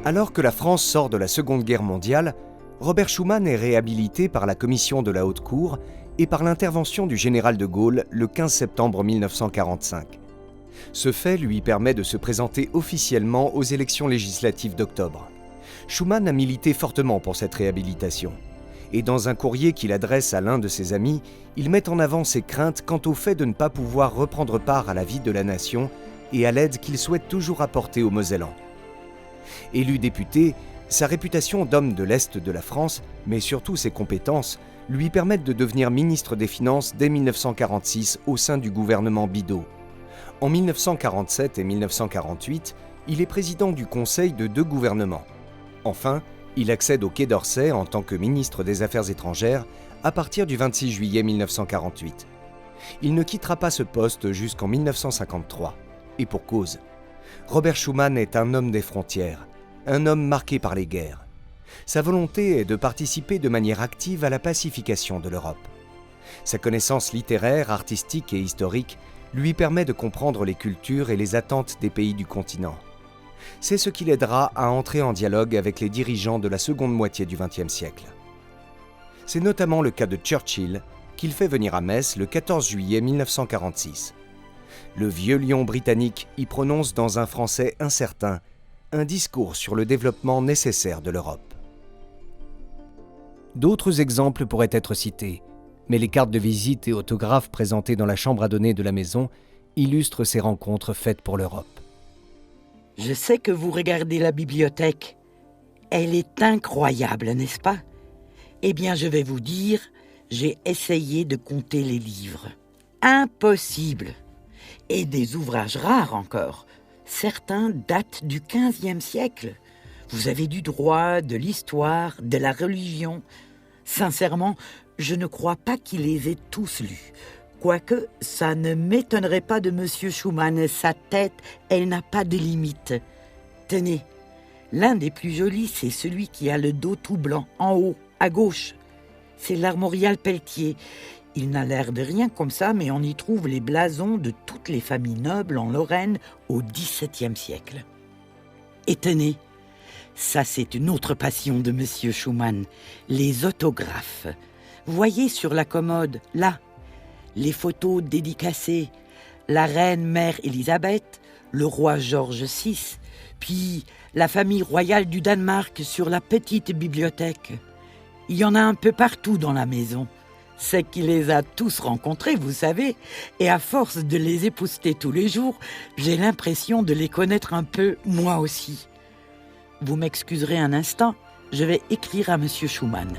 Alors que la France sort de la Seconde Guerre mondiale, Robert Schuman est réhabilité par la commission de la Haute Cour et par l'intervention du général de Gaulle le 15 septembre 1945. Ce fait lui permet de se présenter officiellement aux élections législatives d'octobre. Schuman a milité fortement pour cette réhabilitation. Et dans un courrier qu'il adresse à l'un de ses amis, il met en avant ses craintes quant au fait de ne pas pouvoir reprendre part à la vie de la nation et à l'aide qu'il souhaite toujours apporter aux Mosellans. Élu député, sa réputation d'homme de l'Est de la France, mais surtout ses compétences, lui permettent de devenir ministre des Finances dès 1946 au sein du gouvernement Bidault. En 1947 et 1948, il est président du Conseil de 2 gouvernements. Enfin, il accède au Quai d'Orsay en tant que ministre des Affaires étrangères à partir du 26 juillet 1948. Il ne quittera pas ce poste jusqu'en 1953. Et pour cause. Robert Schuman est un homme des frontières, un homme marqué par les guerres. Sa volonté est de participer de manière active à la pacification de l'Europe. Sa connaissance littéraire, artistique et historique lui permet de comprendre les cultures et les attentes des pays du continent. C'est ce qui l'aidera à entrer en dialogue avec les dirigeants de la seconde moitié du XXe siècle. C'est notamment le cas de Churchill, qu'il fait venir à Metz le 14 juillet 1946. Le vieux lion britannique y prononce dans un français incertain un discours sur le développement nécessaire de l'Europe. D'autres exemples pourraient être cités, mais les cartes de visite et autographes présentées dans la chambre à donner de la maison illustrent ces rencontres faites pour l'Europe. Je sais que vous regardez la bibliothèque. Elle est incroyable, n'est-ce pas? Eh bien, je vais vous dire, j'ai essayé de compter les livres. Impossible! Et des ouvrages rares encore. Certains datent du XVe siècle. Vous avez du droit, de l'histoire, de la religion. Sincèrement, je ne crois pas qu'il les ait tous lus. Quoique, ça ne m'étonnerait pas de M. Schuman. Sa tête, elle n'a pas de limite. Tenez, l'un des plus jolis, c'est celui qui a le dos tout blanc, en haut, à gauche. C'est l'Armorial Pelletier. Il n'a l'air de rien comme ça, mais on y trouve les blasons de toutes les familles nobles en Lorraine au XVIIe siècle. Et tenez, ça c'est une autre passion de M. Schuman, les autographes. Voyez sur la commode, là, les photos dédicacées, la reine mère Élisabeth, le roi George VI, puis la famille royale du Danemark sur la petite bibliothèque. Il y en a un peu partout dans la maison. C'est qu'il les a tous rencontrés, vous savez, et à force de les épousseter tous les jours, j'ai l'impression de les connaître un peu, moi aussi. Vous m'excuserez un instant, je vais écrire à M. Schuman.